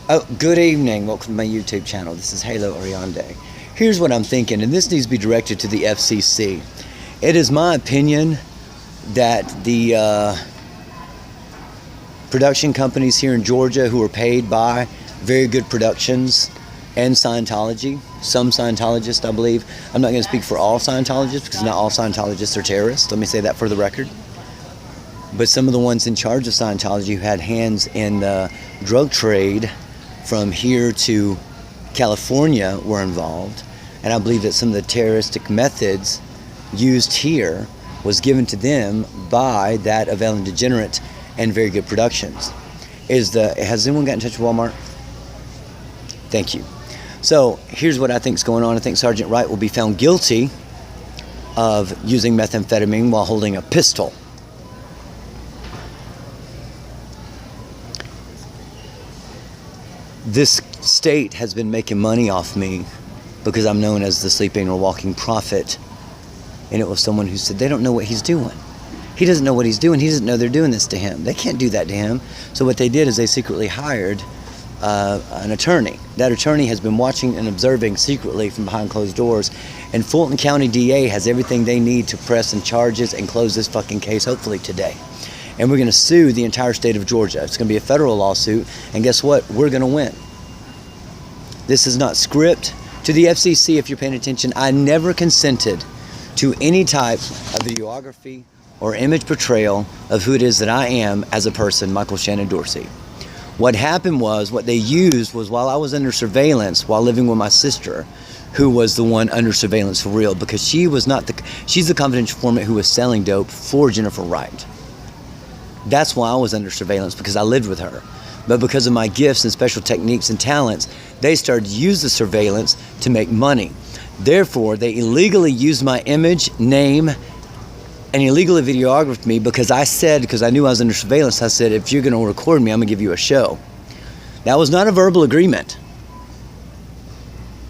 Oh, good evening. Welcome to my YouTube channel. This is Halo Ariande. Here's what I'm thinking, and this needs to be directed to the FCC. It is my opinion that the production companies here in Georgia who are paid by Very Good Productions and Scientology, some Scientologists, I believe. I'm not going to speak for all Scientologists because not all Scientologists are terrorists. Let me say that for the record. But some of the ones in charge of Scientology who had hands in the drug trade from here to California were involved. And I believe that some of the terroristic methods used here was given to them by that of Ellen DeGeneres and Very Good Productions. Has anyone got in touch with Walmart? Thank you. So here's what I think is going on. I think Sergeant Wright will be found guilty of using methamphetamine while holding a pistol. This state has been making money off me because I'm known as the sleeping or walking prophet. And it was someone who said they don't know what he's doing. He doesn't know what he's doing. He doesn't know they're doing this to him. They can't do that to him. So what they did is they secretly hired an attorney. That attorney has been watching and observing secretly from behind closed doors. And Fulton County DA has everything they need to press and charges and close this fucking case, hopefully today. And we're going to sue the entire state of Georgia. It's going to be a federal lawsuit. And guess what? We're going to win. This is not script. To the FCC, if you're paying attention, I never consented to any type of videography or image portrayal of who it is that I am as a person, Michael Shannon Dorsey. What happened was, what they used was while I was under surveillance, while living with my sister, who was the one under surveillance for real, because she's the confidential informant who was selling dope for Jennifer Wright. That's why I was under surveillance, because I lived with her. But because of my gifts and special techniques and talents, they started to use the surveillance to make money. Therefore, they illegally used my image, name, and illegally videographed me because I knew I was under surveillance, I said, if you're going to record me, I'm going to give you a show. That was not a verbal agreement.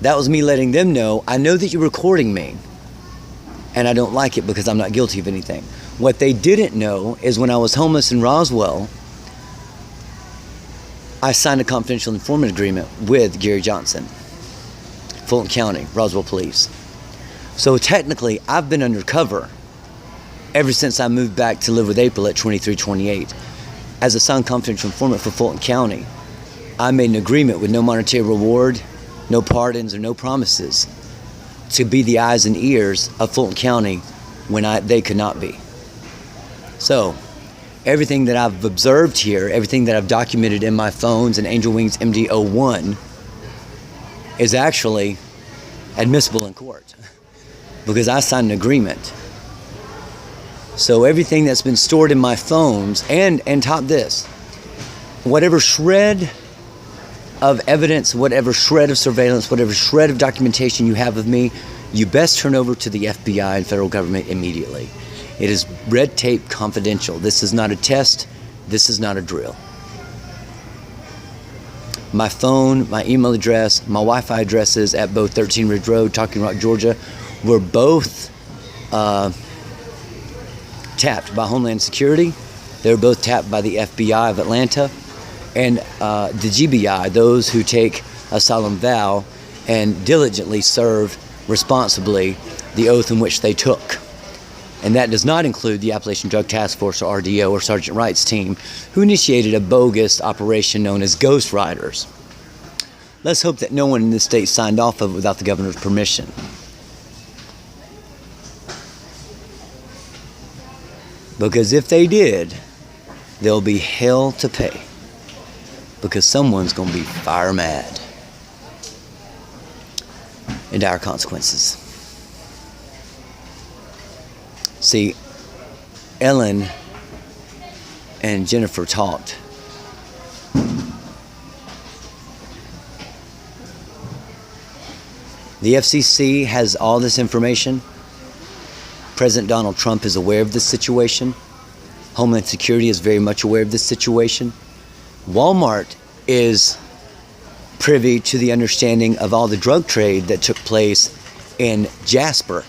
That was me letting them know, I know that you're recording me, and I don't like it because I'm not guilty of anything. What they didn't know is when I was homeless in Roswell, I signed a confidential informant agreement with Gary Johnson, Fulton County, Roswell Police. So technically, I've been undercover ever since I moved back to live with April at 2328. As a signed confidential informant for Fulton County, I made an agreement with no monetary reward, no pardons, or no promises to be the eyes and ears of Fulton County when they could not be. So, everything that I've observed here, everything that I've documented in my phones and Angel Wings MD-01 is actually admissible in court because I signed an agreement. So everything that's been stored in my phones, and top this, whatever shred of evidence, whatever shred of surveillance, whatever shred of documentation you have of me, you best turn over to the FBI and federal government immediately. It is red tape confidential. This is not a test. This is not a drill. My phone, my email address, my Wi-Fi addresses at both 13 Ridge Road, Talking Rock, Georgia, were both tapped by Homeland Security. They were both tapped by the FBI of Atlanta and the GBI, those who take a solemn vow and diligently serve responsibly the oath in which they took. And that does not include the Appalachian Drug Task Force, or RDO, or Sergeant Wright's team, who initiated a bogus operation known as Ghost Riders. Let's hope that no one in this state signed off of it without the governor's permission. Because if they did, there'll be hell to pay. Because someone's going to be fire mad. And dire consequences. See, Ellen and Jennifer talked. The FCC has all this information. President Donald Trump is aware of this situation. Homeland Security is very much aware of this situation. Walmart is privy to the understanding of all the drug trade that took place in Jasper,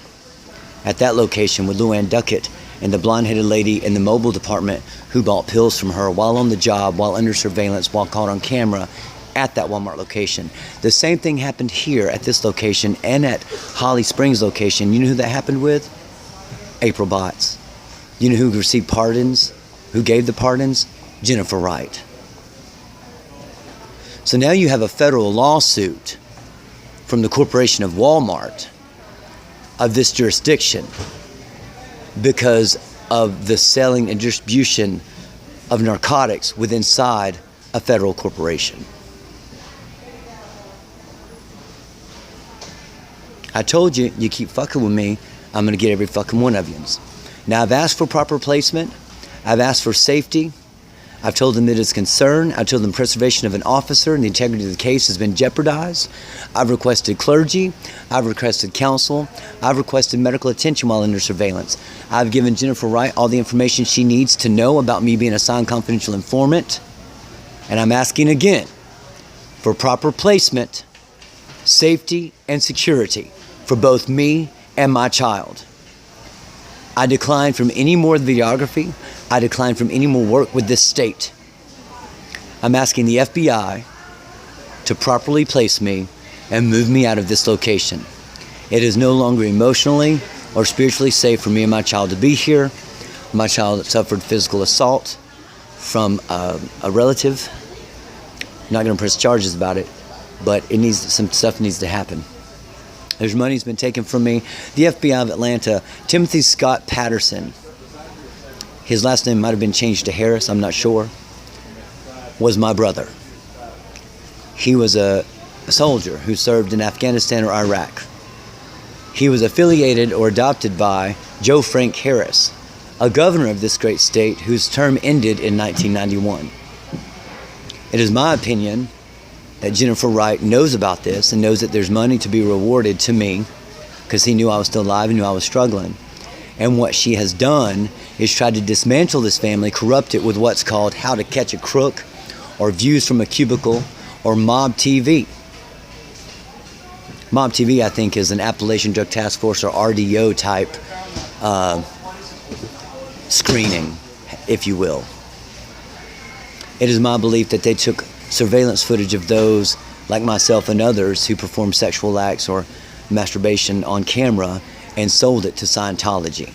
at that location with Luann Duckett and the blonde-headed lady in the mobile department who bought pills from her while on the job, while under surveillance, while caught on camera at that Walmart location. The same thing happened here at this location and at Holly Springs location. You know who that happened with? April Botts. You know who received pardons? Who gave the pardons? Jennifer Wright. So now you have a federal lawsuit from the corporation of Walmart of this jurisdiction because of the selling and distribution of narcotics within inside a federal corporation. I told you, you keep fucking with me, I'm going to get every fucking one of you. Now, I've asked for proper placement. I've asked for safety. I've told them that it's concern. I've told them preservation of an officer and the integrity of the case has been jeopardized. I've requested clergy. I've requested counsel. I've requested medical attention while under surveillance. I've given Jennifer Wright all the information she needs to know about me being a signed confidential informant. And I'm asking again for proper placement, safety, and security for both me and my child. I decline from any more videography. I decline from any more work with this state. I'm asking the FBI to properly place me and move me out of this location. It is no longer emotionally or spiritually safe for me and my child to be here. My child suffered physical assault from a relative. I'm not going to press charges about it, but some stuff needs to happen. There's money's been taken from me. The FBI of Atlanta, Timothy Scott Patterson, his last name might have been changed to Harris, I'm not sure, was my brother. He was a soldier who served in Afghanistan or Iraq. He was affiliated or adopted by Joe Frank Harris, a governor of this great state whose term ended in 1991. It is my opinion that Jennifer Wright knows about this and knows that there's money to be rewarded to me because he knew I was still alive and knew I was struggling. And what she has done is tried to dismantle this family, corrupt it with what's called How to Catch a Crook or Views from a Cubicle or Mob TV. Mob TV, I think, is an Appalachian Drug Task Force or RDO type screening, if you will. It is my belief that they took surveillance footage of those like myself and others who perform sexual acts or masturbation on camera and sold it to Scientology.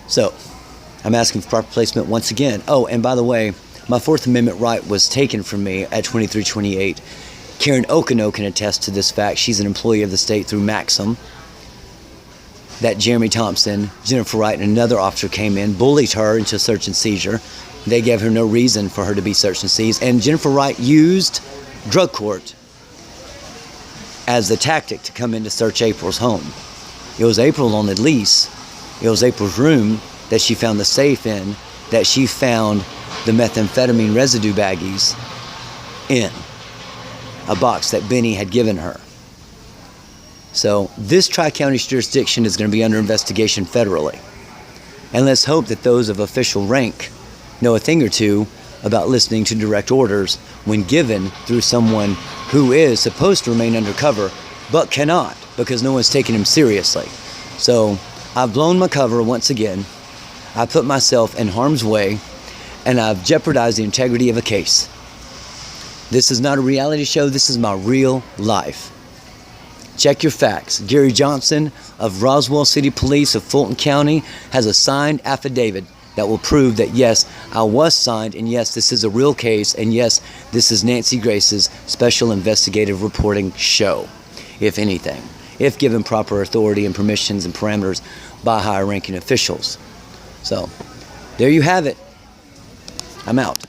So, I'm asking for proper placement once again. Oh, and by the way, my Fourth Amendment right was taken from me at 2328. Karen Okino can attest to this fact. She's an employee of the state through Maxim. That Jeremy Thompson, Jennifer Wright, and another officer came in, bullied her into search and seizure. They gave her no reason for her to be searched and seized. And Jennifer Wright used drug court as the tactic to come in to search April's home. It was April on the lease. It was April's room that she found the safe in, that she found the methamphetamine residue baggies in a box that Benny had given her. So this Tri-County jurisdiction is going to be under investigation federally. And let's hope that those of official rank know a thing or two about listening to direct orders when given through someone who is supposed to remain undercover but cannot because no one's taking him seriously. So I've blown my cover once again. I put myself in harm's way and I've jeopardized the integrity of a case. This is not a reality show. This is my real life. Check your facts. Gary Johnson of Roswell City Police of Fulton County has a signed affidavit that will prove that yes, I was signed, and yes, this is a real case, and yes, this is Nancy Grace's special investigative reporting show, if anything, if given proper authority and permissions and parameters by higher ranking officials. So, there you have it. I'm out.